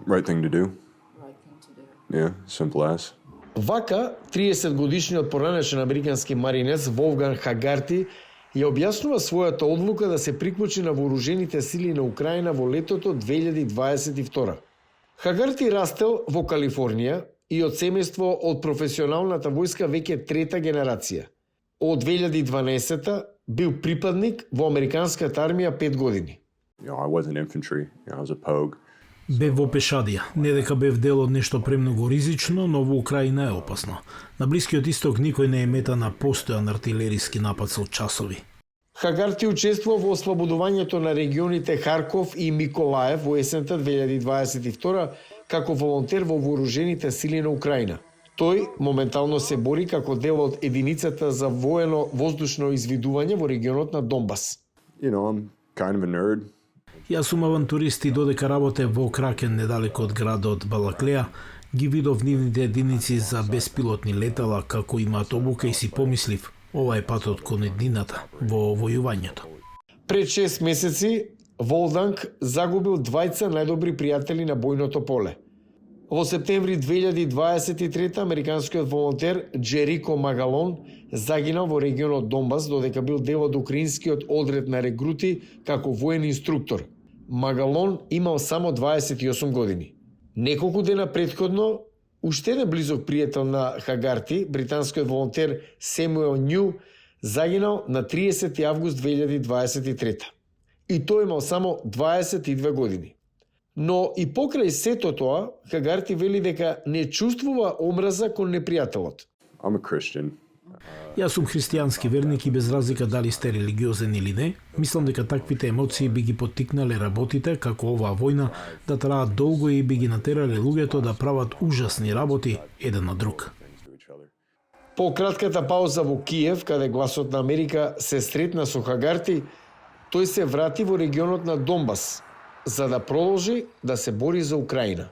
Right thing to do. Yeah, simple as. Вака, 30-годишниот поранешен американски маринец Волфганг Хагарти ја објаснува својата одлука да се приклучи на вооружените сили на Украина во летото 2022. Хагарти растел во Калифорнија и од семејство од професионалната војска веќе трета генерација. Од 2012 бил припадник во американската армија 5 години. I wasn't infantry. I was a pogue. Бев во пешадија, не дека бев дел од нешто премногу ризично, но во Украина е опасно. На Блискиот исток никој не е мета на постојан артилериски напад со часови. Хагарти учествува во ослободувањето на регионите Харков и Миколаев во есента 2022 како волонтер во вооружените сили на Украина. Тој моментално се бори како дел од единицата за воено-воздушно извидување во регионот на Донбас. I'm kind of a nerd. Јас сум авантурист и додека работев во Кракен недалеко од градот Балаклеа, ги видов нивните единици за беспилотни летала како имаат обука и си помислив, ова е патот кон еднината во војувањето. Пред 6 месеци Волфганг загубил двајца најдобри пријатели на бојното поле. Во септември 2023 американскиот волонтер Джерико Магалон загинал во регионот Донбас додека бил дел од украинскиот одред на регрути како воен инструктор. Магалон имал само 28 години. Неколку дена претходно, уште еден близок пријател на Хагарти, британскиот волонтер Семуел Ню, загинал на 30 август 2023. И тој имал само 22 години. Но и покрај сето тоа, Хагарти вели дека не чувствува омраза кон непријателот. I'm a Christian. Јас сум христијански верник и без разлика дали сте религиозен или не, мислам дека таквите емоции би ги поттикнале работите како оваа војна да траат долго и би ги натерале луѓето да прават ужасни работи еден на друг. По кратката пауза во Киев, каде гласот на Америка се сретна со Хагарти, тој се врати во регионот на Донбас, за да продолжи да се бори за Украина.